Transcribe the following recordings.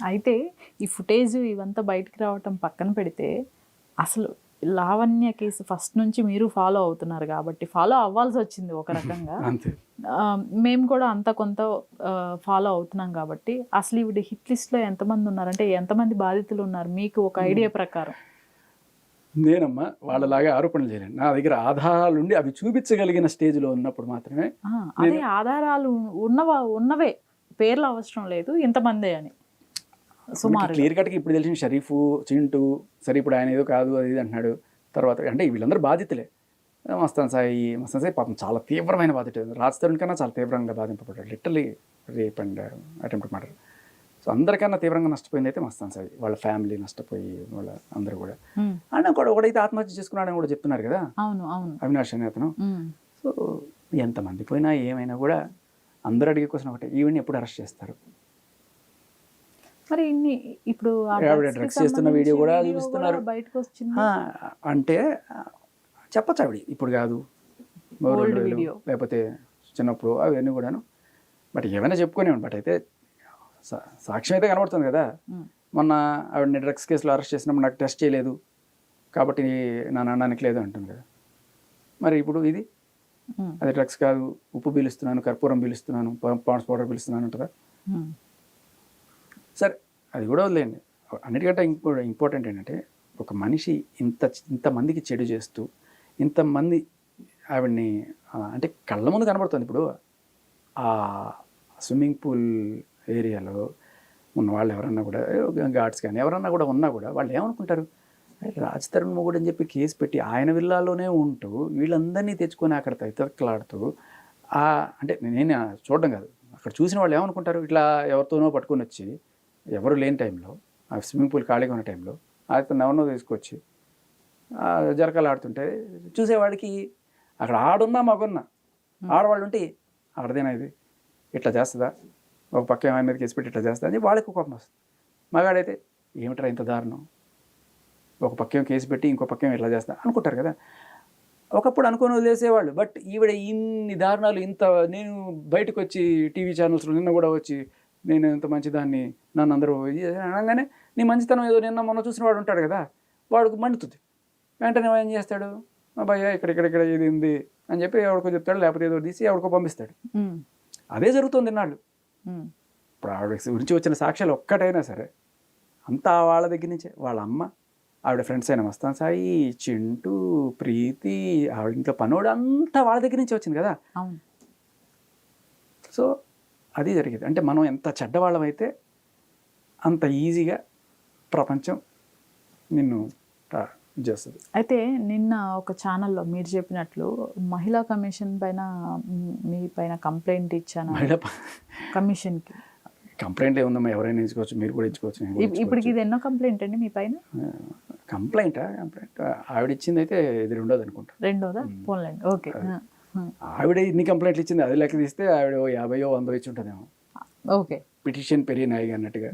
అయితే ఈ ఫుటేజ్ ఇవంతా బయటికి రావటం పక్కన పెడితే అసలు లావణ్య కేసు ఫస్ట్ నుంచి మీరు ఫాలో అవుతున్నారు కాబట్టి ఫాలో అవ్వాల్సి వచ్చింది ఒక రకంగా. అంతే. మేము కూడా అంత కొంత ఫాలో అవుతున్నాం కాబట్టి అసలు ఈవిడ హిట్ లిస్ట్లో ఎంతమంది ఉన్నారంటే ఎంతమంది బాధితులు ఉన్నారు మీకు ఒక ఐడియా ప్రకారం? నేనమ్మా వాళ్ళలాగా ఆరోపణలు చేయలేను. నా దగ్గర ఆధారాలు ఉండి అవి చూపించగలిగిన స్టేజ్లో ఉన్నప్పుడు మాత్రమే. అదే ఆధారాలు ఉన్నవే, పేర్లు అవసరం లేదు ఇంతమందే అని సుమారు క్లియర్ కట్గా ఇప్పుడు తెలిసిన షరీఫ్, చింటూ, సరే ఇప్పుడు ఆయన ఏదో కాదు అది ఇది అంటున్నాడు. తర్వాత అంటే వీళ్ళందరూ బాధితులే. మస్తాన్ సాయి పాపం చాలా తీవ్రమైన బాధితుడు. రాజ్ తరుణ్ కన్నా చాలా తీవ్రంగా బాధింపబడ్డాడు. Literally rape and attempt murder. So అందరికన్నా తీవ్రంగా నష్టపోయింది అయితే మస్తాన్ సాయి. వాళ్ళ ఫ్యామిలీ నష్టపోయి వాళ్ళ అందరూ కూడా. ఆయన కూడా ఒకడైతే ఆత్మహత్య చేసుకున్నాడని కూడా చెప్తున్నారు కదా. అవును అవినాష్ అనే అతను. సో ఎంతమంది పోయినా ఏమైనా కూడా అందరూ అడిగే క్వశ్చన్ ఒకటే, ఈవెన్ ఎప్పుడు అరెస్ట్ చేస్తారు? మరి ఇప్పుడు డ్రగ్స్ చేస్తున్న వీడియో కూడా చూపిస్తున్నారు బయటకు వచ్చింది అంటే చెప్పచ్చు ఆవిడ ఇప్పుడు కాదు, లేకపోతే చిన్నప్పుడు అవన్నీ కూడాను. బట్ ఏమైనా చెప్పుకునే బట్ అయితే సాక్ష్యం అయితే కనబడుతుంది కదా. మొన్న ఆవిడని డ్రగ్స్ కేసులో అరెస్ట్ చేసినప్పుడు నాకు టెస్ట్ చేయలేదు కాబట్టి నా నాన్నకి లేదు అంటుంది కదా. మరి ఇప్పుడు ఇది అది డ్రగ్స్ కాదు, ఉప్పు పీలుస్తున్నాను, కర్పూరం పీలుస్తున్నాను, పాండ్స్ పౌడర్ పీలుస్తున్నాను అంటారా? సరే అది కూడా వదిలేయండి. అన్నిటికంటే ఇంపార్టెంట్ ఏంటంటే ఒక మనిషి ఇంతమందికి చెడు చేస్తూ ఇంతమంది ఆవిడ్ని అంటే కళ్ళ ముందు కనబడుతుంది. ఇప్పుడు ఆ స్విమ్మింగ్ పూల్ ఏరియాలో ఉన్న వాళ్ళు ఎవరన్నా కూడా గార్డ్స్ కానీ ఎవరన్నా కూడా ఉన్నా కూడా వాళ్ళు ఏమనుకుంటారు, రాజ్ తరుణ్ మొగుడు అని చెప్పి కేసు పెట్టి ఆయన విల్లాలోనే ఉంటూ వీళ్ళందరినీ తెచ్చుకొని అక్కడ తైతక్కలాడుతూ అంటే నేను చూడడం కాదు, అక్కడ చూసిన వాళ్ళు ఏమనుకుంటారు, ఇట్లా ఎవరితోనో పట్టుకొని వచ్చి ఎవరు లేని టైంలో ఆ స్విమ్మింగ్ పూల్ ఖాళీగా ఉన్న టైంలో అతను ఎవరినో తీసుకొచ్చి జరకాలు ఆడుతుంటే చూసేవాడికి అక్కడ ఆడున్నా మగున్నా ఆడవాళ్ళు ఉంటే ఆడదేనా ఇది ఇట్లా చేస్తుందా, ఒక పక్క ఆయన మీద కేసు పెట్టి ఇట్లా చేస్తా అని వాళ్ళకి కోపం వస్తుంది. మగాడైతే ఏమిట్రా ఇంత దారుణం, ఒక పక్కేం కేసు పెట్టి ఇంకో పక్కేం ఇట్లా చేస్తా అనుకుంటారు కదా. ఒకప్పుడు అనుకొని వదిలేసేవాళ్ళు. బట్ ఈవిడ ఇన్ని దారుణాలు నేను బయటకు వచ్చి టీవీ ఛానల్స్లో నిన్న కూడా వచ్చి నేను ఇంత మంచిదాన్ని నన్ను అందరూ అనగానే నీ మంచితనం ఏదో నిన్న మొన్న చూసిన వాడు ఉంటాడు కదా, వాడికి మండుతుంది. వెంటనే ఏం చేస్తాడు, భయ్యా ఇక్కడ ఇది ఉంది అని చెప్పి ఎవరికో చెప్తాడు, లేకపోతే ఏదో తీసి ఎవరికో పంపిస్తాడు. అదే జరుగుతుంది ఇన్నాళ్ళు. ఇప్పుడు ఆవిడ గురించి వచ్చిన సాక్ష్యాలు ఒక్కటైనా సరే అంతా వాళ్ళ దగ్గర నుంచే. వాళ్ళ అమ్మ, ఆవిడ ఫ్రెండ్స్ అయిన మస్తాన్ సాయి, చింటూ, ప్రీతి, ఆవిడ ఇంట్లో పనోడు అంతా వాళ్ళ దగ్గర నుంచి వచ్చింది కదా. సో అది జరిగేది. అంటే మనం ఎంత చెడ్డవాళ్ళం అయితే అంత ఈజీగా ప్రపంచం నిన్ను చేస్తుంది. అయితే నిన్న ఒక ఛానల్లో మీరు చెప్పినట్లు మహిళా కమిషన్ పైన మీ పైన కంప్లైంట్ ఇచ్చాను. మహిళా కమిషన్కి కంప్లైంట్ ఏముందమ్మా, ఎవరైనా ఇచ్చుకోవచ్చు, మీరు కూడా ఇచ్చుకోవచ్చు. ఇప్పటికి ఇది ఎన్నో కంప్లైంట్ అండి మీ పైన? కంప్లైంట్ ఆవిడ ఇచ్చింది అయితే ఇది రెండోది అనుకుంటా. రెండోదా? పోన్లేండి. ఓకే. ఆవిడ ఇన్ని కంప్లైంట్లు ఇచ్చింది, అది లెక్క తీస్తే ఆవిడ 50 100 ఇచ్చి ఉంటుందేమో. ఓకే. పిటిషన్ పెరిగినాయి అన్నట్టుగా.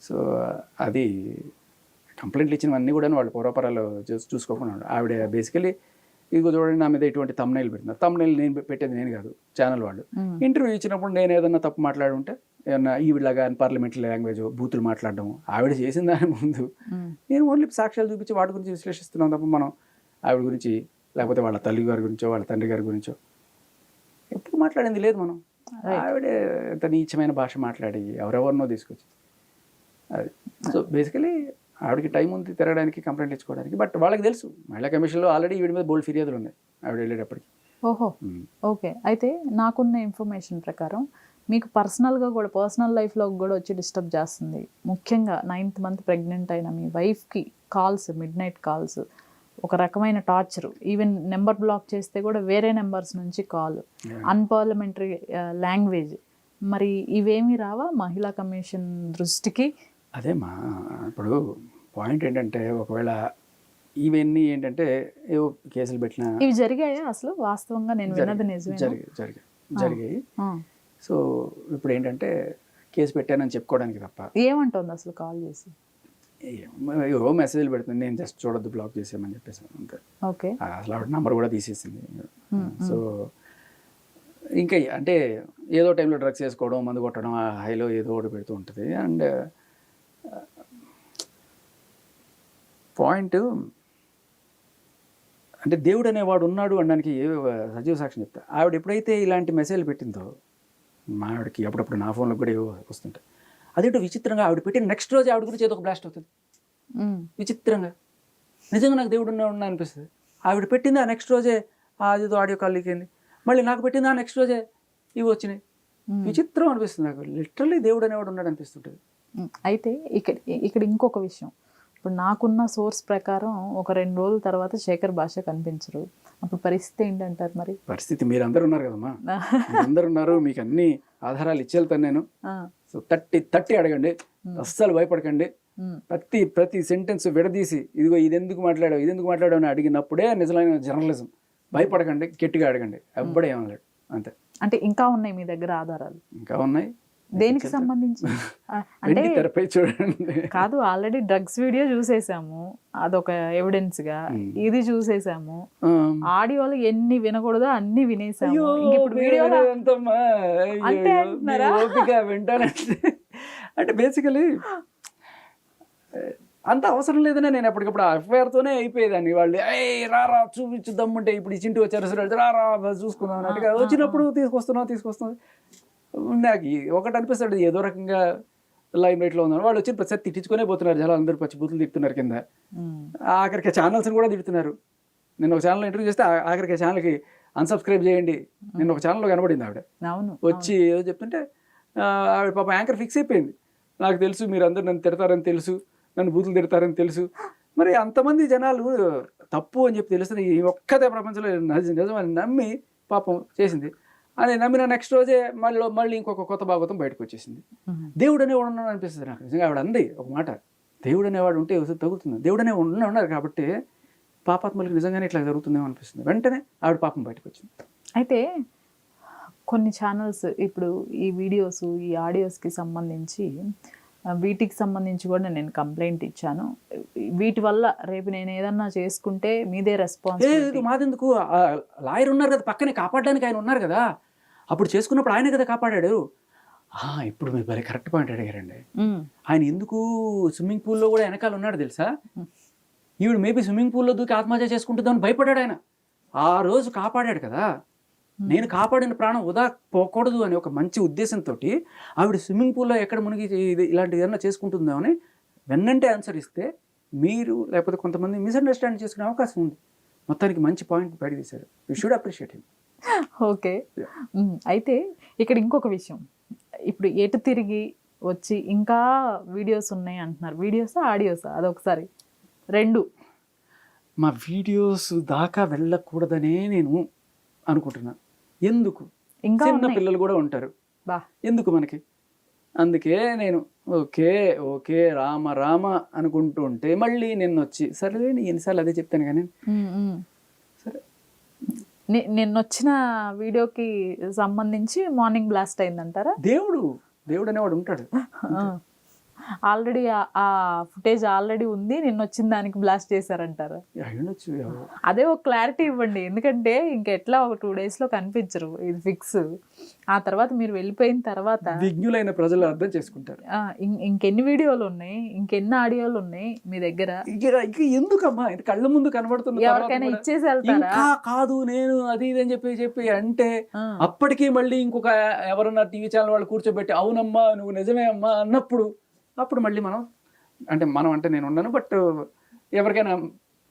సో అది కంప్లైంట్లు ఇచ్చినవన్నీ కూడా వాళ్ళు పూర్వపరాలు చూసుకోకుండా ఆవిడ బేసికలీ ఇదిగో చూడండి నా మీద ఇటువంటి తమ్నైల్ పెట్టిన తమ్నైల్ నేను పెట్టేది నేను కాదు, ఛానల్ వాళ్ళు. ఇంటర్వ్యూ ఇచ్చినప్పుడు నేను ఏదన్నా తప్పు మాట్లాడి ఉంటే ఏమన్నా ఈవిడలాగా పార్లమెంటరీ లాంగ్వేజ్ బూతులు మాట్లాడడం ఆవిడ చేసిన దాని ముందు నేను ఓన్లీ సాక్ష్యాలు చూపించి వాటి గురించి విశ్లేషిస్తున్నాం తప్ప మనం ఆవిడ గురించి లేకపోతే వాళ్ళ తల్లి గారి గురించో వాళ్ళ తండ్రి గారి గురించో ఎప్పుడు మాట్లాడింది లేదు. మనం ఆవిడే ఎంత నీచమైన భాష మాట్లాడి ఎవరెవరినో తీసుకొచ్చి అది. సో బేసికలీ ఆవిడకి టైం ఉంది తిరగడానికి, కంప్లైంట్ ఇచ్చుకోవడానికి. బట్ వాళ్ళకి తెలుసు మహిళా కమిషన్లో ఆల్రెడీ వీడి మీద బోల్డ్ ఫిర్యాదులు ఉన్నాయి ఆవిడ వెళ్ళేటప్పటికి. ఓహో, ఓకే. అయితే నాకున్న ఇన్ఫర్మేషన్ ప్రకారం మీకు పర్సనల్గా కూడా పర్సనల్ లైఫ్లో కూడా వచ్చి డిస్టర్బ్ చేస్తుంది. ముఖ్యంగా 9th month ప్రెగ్నెంట్ అయిన మీ వైఫ్కి కాల్స్, మిడ్ నైట్ కాల్స్, ఒక రకమైన టార్చర్. ఈవెన్ నెంబర్ బ్లాక్ చేస్తే కూడా వేరే నెంబర్స్ నుంచి కాల్, అన్పార్లమెంటరీ లాంగ్వేజ్. మరి ఇవేమీ రావా మహిళా కమిషన్ దృష్టికి? అదేమా ఇప్పుడు పాయింట్ ఏంటంటే ఒకవేళ ఇవన్నీ ఏంటంటే ఏవో కేసులు పెట్టినా ఇవి జరిగాయా అసలు వాస్తవంగా? నేను విన్నది నిజమే. జరిగాయి. సో ఇప్పుడు ఏంటంటే కేసు పెట్టానని చెప్పుకోవడానికి తప్ప. ఏమంటుంది అసలు కాల్ చేసి? ఏవో మెసేజ్లు పెడుతుంది, నేను జస్ట్ చూడొద్దు బ్లాక్ చేసామని చెప్పేసి అంతే. ఓకే. అసలు ఆవిడ నంబర్ కూడా తీసేసింది. సో ఇంకా అంటే ఏదో టైంలో డ్రగ్స్ వేసుకోవడం, మందు కొట్టడం, హైలో ఏదో ఒకటి పెడుతూ ఉంటుంది. అండ్ పాయింట్ అంటే దేవుడు అనేవాడు ఉన్నాడు అనడానికి సజీవ సాక్ష్యం చెప్తా. ఆవిడ ఎప్పుడైతే ఇలాంటి మెసేజ్లు పెట్టిందో మా ఆవిడకి అప్పుడప్పుడు నా ఫోన్లో కూడా ఏవో వస్తుంటాయి. అదేంటో విచిత్రంగా ఆవిడ పెట్టిన నెక్స్ట్ రోజు ఆవిడ గురించి ఏదో ఒక బ్లాస్ట్ అవుతుంది విచిత్రంగా. నిజంగా నాకు దేవుడు ఉన్నా అనిపిస్తుంది. ఆవిడ పెట్టింది ఆ నెక్స్ట్ రోజే అదేదో ఆడియో కాల్ లీకైంది. మళ్ళీ నాకు పెట్టింది ఆ నెక్స్ట్ రోజే ఇవి వచ్చినాయి. విచిత్రం అనిపిస్తుంది నాకు. లిటరల్లీ దేవుడు అనేవాడు ఉన్నాడు అనిపిస్తుంటుంది. అయితే ఇక్కడ ఇంకొక విషయం, ఇప్పుడు నాకున్న సోర్స్ ప్రకారం ఒక 2 రోజుల తర్వాత శేఖర్ భాష కనిపించరు. అప్పుడు పరిస్థితి ఏంటంటారు మరి? పరిస్థితి మీరు అందరు ఉన్నారు కదమ్మా, అందరు ఉన్నారు, మీకు అన్ని ఆధారాలు ఇచ్చేళ్తాను నేను. సో తట్టి అడగండి, అస్సలు భయపడకండి. ప్రతి సెంటెన్స్ విడదీసి ఇదిగో ఇది ఎందుకు మాట్లాడావు అని అడిగినప్పుడే నిజమైన జర్నలిజం. భయపడకండి, గట్టిగా అడగండి, ఎవ్వడే ఏమన్నాడు అంతే. అంటే ఇంకా ఉన్నాయి మీ దగ్గర ఆధారాలు? ఇంకా ఉన్నాయి. దేనికి సంబంధించి? అంటే తెరపై చూడండి. కాదు, ఆల్రెడీ డ్రగ్స్ వీడియో చూసేసాము, అదొక ఎవిడెన్స్ గా. ఇది చూసేసాము, ఆడియోలు ఎన్ని వినకూడదో అన్ని వినేసాము. ఇప్పుడు వీడియోలో అంతే అంటున్నారా? వింటానంటే అంటే బేసికలీ అంత అవసరం లేదనే నేను ఎప్పటికప్పుడు ఎఫ్ఐఆర్తోనే అయిపోయేదాన్ని. వాళ్ళు రారా చూపించు దమ్ముంటే, ఇప్పుడు ఈ చింటూ వచ్చారు సరే రారా చూసుకున్నాం అన్నట్టుగా వచ్చినప్పుడు తీసుకొస్తున్నాం. నాకు ఒకటి అనిపిస్తుంది, ఏదో రకంగా లైమ్ లైట్లో ఉన్నారు. వాళ్ళు వచ్చి ప్రతిసారి తిట్టించుకునే పోతున్నారు, జనాలు అందరూ పచ్చి బూతులు తిడుతున్నారు కింద. ఆఖరికి ఛానల్స్ని కూడా తిడుతున్నారు. నేను ఒక ఛానల్ ఇంటర్వ్యూ చేస్తే ఆఖరికి ఛానల్కి అన్సబ్స్క్రైబ్ చేయండి. నేను ఒక ఛానల్లో కనబడింది ఆవిడ వచ్చి ఏదో చెప్తుంటే, ఆవిడ పాప యాంకర్ ఫిక్స్ అయిపోయింది. నాకు తెలుసు మీరు అందరూ నన్ను తిడతారని తెలుసు, నన్ను బూతులు తిడతారని తెలుసు, మరి అంతమంది జనాలు తప్పు అని చెప్పి తెలుస్తుంది, ఈ ఒక్కదే ప్రపంచంలో నిజమని నమ్మి పాపం చేసింది. అని నమ్మిన నెక్స్ట్ రోజే మళ్ళీ ఇంకొక కొత్త భాగవతం బయటకు వచ్చేసింది. దేవుడు అనేవాడు ఉన్నాడు అనిపిస్తుంది నాకు. నిజంగా ఆవిడ అంది ఒక మాట, దేవుడు అనేవాడు ఉంటే తగ్గుతుంది. దేవుడు అనే ఉన్నారు కాబట్టి పాపాత్మలకు నిజంగానే ఇట్లా జరుగుతుందేమో అనిపిస్తుంది. వెంటనే ఆవిడ పాపం బయటకు వచ్చింది. అయితే కొన్ని ఛానల్స్ ఇప్పుడు ఈ వీడియోస్, ఈ ఆడియోస్కి సంబంధించి, వీటికి సంబంధించి కూడా నేను కంప్లైంట్ ఇచ్చాను. వీటి వల్ల రేపు నేను ఏదన్నా చేసుకుంటే మీదే రెస్పాన్సిబిలిటీ. మాదెందుకు, లాయర్ ఉన్నారు కదా పక్కనే కాపాడడానికి, ఆయన ఉన్నారు కదా. అప్పుడు చేసుకున్నప్పుడు ఆయనే కదా కాపాడాడు. ఇప్పుడు మీరు భలే కరెక్ట్ పాయింట్ అడిగారండి. ఆయన ఎందుకు స్విమ్మింగ్ పూల్లో కూడా వెనకాల ఉన్నాడు తెలుసా? ఈవిడ మేబీ స్విమ్మింగ్ పూల్లో దూకి ఆత్మహత్య చేసుకుంటుందని భయపడ్డాడు ఆయన. ఆ రోజు కాపాడాడు కదా. నేను కాపాడిన ప్రాణం వృధా పోకూడదు అనే ఒక మంచి ఉద్దేశంతో ఆవిడ స్విమ్మింగ్ పూల్లో ఎక్కడ మునిగి ఇలాంటిది ఏదన్నా చేసుకుంటుందో అని వెన్నంటే ఆన్సర్ ఇస్తే మీరు లేకపోతే కొంతమంది మిస్అండర్స్టాండ్ చేసుకునే అవకాశం ఉంది. మొత్తానికి మంచి పాయింట్ బయట తీశారు. You should appreciate him. Okay. అయితే ఇక్కడ ఇంకొక విషయం, ఇప్పుడు ఎటు తిరిగి వచ్చి ఇంకా వీడియోస్ ఉన్నాయి అంటున్నారు. వీడియోసా ఆడియోసా? అదొకసారి రెండు. మా వీడియోస్ దాకా వెళ్ళకూడదనే నేను అనుకుంటున్నా. ఎందుకు, ఇంకా చిన్న పిల్లలు కూడా ఉంటారు, ఎందుకు మనకి? అందుకే నేను ఓకే రామ అనుకుంటూ ఉంటే మళ్ళీ నిన్న వచ్చి సరే ఎన్నిసార్లు అదే చెప్తాను కానీ సరే నిన్న వచ్చిన వీడియోకి సంబంధించి మార్నింగ్ బ్లాస్ట్ అయిందంటారా? దేవుడు అనేవాడు ఉంటాడు. ఆల్రెడీ ఆ ఫుటేజ్ ఆల్రెడీ ఉంది, నిన్న వచ్చిన దానికి బ్లాస్ట్ చేశారంటారు. అదే ఒక క్లారిటీ ఇవ్వండి, ఎందుకంటే ఇంకెట్లా ఒక 2 days లో కనిపించరు, ఇది ఫిక్స్. ఆ తర్వాత మీరు వెళ్ళిపోయిన తర్వాత విజ్ఞులైన ప్రజలు అర్థం చేసుకుంటారు. ఇంకెన్ని వీడియోలు ఉన్నాయి, ఇంకెన్ని ఆడియోలు ఉన్నాయి మీ దగ్గర? ఎందుకమ్మా కళ్ళ ముందు కనబడుతుంది, ఎవరికైనా ఇచ్చేసి వెళ్తారా? కాదు నేను అది ఇది అని చెప్పి అంటే అప్పటికీ మళ్ళీ ఇంకొక ఎవరన్నా టీవీ ఛానల్ వాళ్ళు కూర్చోబెట్టి అవునమ్మా నువ్వు నిజమే అమ్మా అన్నప్పుడు అప్పుడు మళ్ళీ మనం అంటే నేను ఉన్నాను, బట్ ఎవరికైనా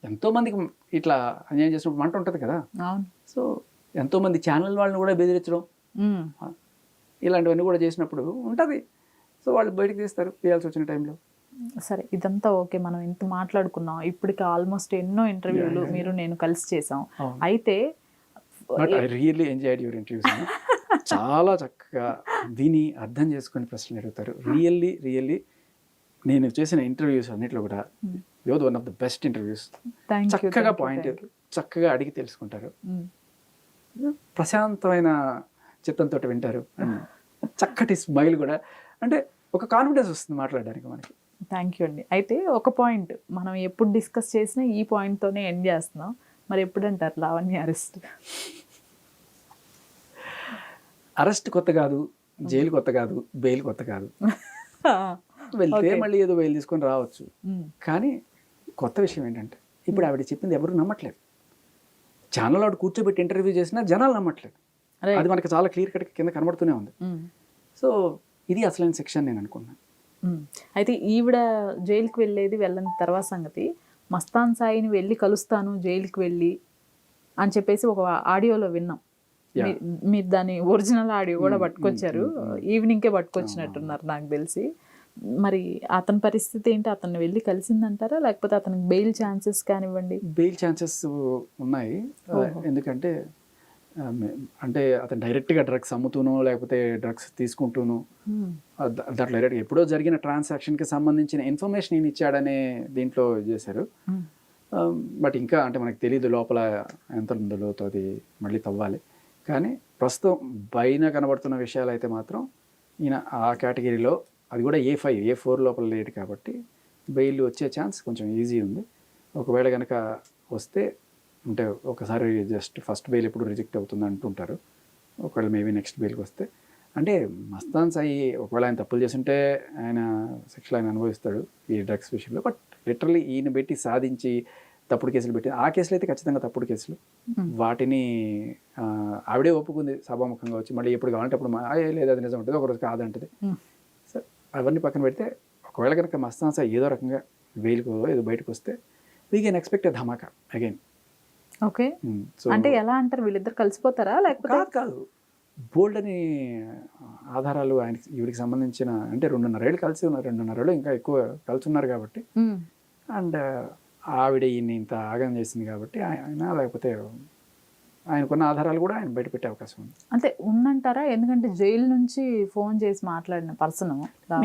ఎంతోమందికి ఇట్లా అన్యాయం చేసినప్పుడు మంట ఉంటుంది కదా. సో ఎంతోమంది ఛానల్ వాళ్ళని కూడా బెదిరించడం ఇలాంటివన్నీ కూడా చేసినప్పుడు ఉంటుంది. సో వాళ్ళు బయటకు తీస్తారు తీయాల్సి వచ్చిన టైంలో. సరే, ఇదంతా ఓకే, మనం ఇంత మాట్లాడుకున్నాం. ఇప్పటికి ఆల్మోస్ట్ ఎన్నో ఇంటర్వ్యూలు మీరు నేను కలిసి చేసాం. అయితే I really enjoyed your interviews. చాలా చక్కగా విని అర్థం చేసుకుని ప్రశ్నలు అడుగుతారు. రియల్లీ నేను చేసిన ఇంటర్వ్యూస్ అన్నిట్లో కూడా your one of the best interviews. చక్కగా పాయింట్ చక్కగా అడిగి తెలుసుకుంటారు, ప్రశాంతమైన చిత్తంతో వింటారు, చక్కటి స్మైల్ కూడా, అంటే ఒక కాన్ఫిడెన్స్ వస్తుంది మాట్లాడడానికి మనకి. థ్యాంక్ యూ అండి. అయితే ఒక పాయింట్ మనం ఎప్పుడు డిస్కస్ చేసినా ఈ పాయింట్తోనే ఎండ్ చేస్తున్నాం. మరి ఎప్పుడు అంటారు లావణ్య అరెస్ట్? అరెస్ట్ కొత్త కాదు, జైలు కొత్త కాదు, బెయిల్ కొత్త కాదు. వెళ్తే Okay. మళ్ళీ ఏదో బయలు తీసుకొని రావచ్చు. ఉమ్, కానీ కొత్త విషయం ఏంటంటే ఇప్పుడు ఆవిడ చెప్పింది ఎవరు నమ్మట్లేదు. ఛానల్ ఆవిడ కూర్చోబెట్టి ఇంటర్వ్యూ చేసినా జనాలు నమ్మట్లేదు. Right. అది మనకి చాలా క్లియర్ కట్ కింద కనబడుతూనే ఉంది. ఉమ్, సో ఇది అసలైన సెక్షన్ నేను అనుకున్నాను. ఉమ్. అయితే ఈవిడ జైలుకి వెళ్ళేది వెళ్ళని తర్వాత సంగతి, మస్తాన్ సాయిని వెళ్ళి కలుస్తాను జైలుకి వెళ్ళి అని చెప్పేసి ఒక ఆడియోలో విన్నాం. Yeah. మీరు దాని ఒరిజినల్ ఆడియో కూడా పట్టుకొచ్చారు, ఈవినింగ్కే పట్టుకొచ్చినట్టున్నారు నాకు తెలిసి. మరి అతని పరిస్థితి ఏంటి? అతన్ని వెళ్ళి కలిసిందంటారా, లేకపోతే అతనికి బెయిల్ ఛాన్సెస్ కానివ్వండి? బెయిల్ ఛాన్సెస్ ఉన్నాయి. ఎందుకంటే అంటే అతను డైరెక్ట్గా డ్రగ్స్ అమ్ముతూనో లేకపోతే డ్రగ్స్ తీసుకుంటూనో దాంట్లో డైరెక్ట్ ఎప్పుడో జరిగిన ట్రాన్సాక్షన్కి సంబంధించిన ఇన్ఫర్మేషన్ ఈయన ఇచ్చాడనే దీంట్లో చేశారు. బట్ ఇంకా అంటే మనకు తెలియదు లోపల ఎంత ఉందో లోతు, అది మళ్ళీ తవ్వాలి. కానీ ప్రస్తుతం పైన కనబడుతున్న విషయాలు అయితే మాత్రం ఈయన ఆ కేటగిరీలో, అది కూడా A5 A4 లోపల లేడు కాబట్టి బెయిల్ వచ్చే ఛాన్స్ కొంచెం ఈజీ ఉంది. ఒకవేళ కనుక వస్తే అంటే ఒకసారి జస్ట్ ఫస్ట్ బెయిల్ ఎప్పుడు రిజెక్ట్ అవుతుంది అంటుంటారు. ఒకవేళ మేబీ నెక్స్ట్ బెయిల్కి వస్తే అంటే మస్తాన్ సాయి ఒకవేళ ఆయన తప్పులు చేస్తుంటే ఆయన శిక్షలు ఆయన అనుభవిస్తాడు ఈ డ్రగ్స్ విషయంలో. బట్ లిటరల్లీ ఈయన పెట్టి సాధించి తప్పుడు కేసులు పెట్టి, ఆ కేసులు అయితే ఖచ్చితంగా తప్పుడు కేసులు, వాటిని ఆవిడే ఒప్పుకుంది సభాముఖంగా వచ్చి. మళ్ళీ ఎప్పుడు కావాలంటే అప్పుడు లేదు అది నిజం ఉంటుంది, ఒకరోజు కాదంటది. సో అవన్నీ పక్కన పెడితే ఒకవేళ కనుక మస్తాన్ సాయి ఏదో రకంగా బెయిల్కో ఏదో బయటకు వస్తే we can expect a Dhamaka again. Okay, so అంటే ఎలా అంటారు, వీళ్ళిద్దరు కలిసిపోతారా లేకపోతే? కాదు బోల్డ్ అని ఆధారాలు ఆయనకి ఈవిడికి సంబంధించిన, అంటే 2.5 ఏళ్ళు కలిసి ఉన్నారు, 2.5 ఏళ్ళు ఇంకా ఎక్కువ కలిసి ఉన్నారు కాబట్టి, ఉమ్, అండ్ ఆవిడ ఈయన్ని ఇంత ఆగం చేసింది కాబట్టి ఆయన, లేకపోతే ఆయనకున్న ఆధారాలు కూడా ఆయన బయట పెట్టే అవకాశం ఉంది. అంటే ఉందంటారా? ఎందుకంటే జైలు నుంచి ఫోన్ చేసి మాట్లాడిన పర్సన్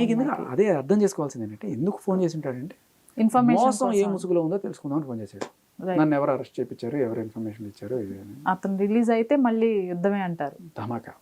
మీకు ఎందుకు అదే అర్థం చేసుకోవాల్సింది ఏంటంటే, ఎందుకు ఫోన్ చేసి ఉంటాడంటే ఇన్ఫర్మేషన్ మోసం ఏ ముసుగులో ఉందో తెలుసుకుందామని ఫోన్ చేశాడు. నన్ను ఎవరు అరెస్ట్ చేయించారు, ఎవరు ఇన్ఫర్మేషన్ ఇచ్చారు, ఇది అని. అతను రిలీజ్ అయితే మళ్ళీ యుద్ధమే అంటారు. ధమాకా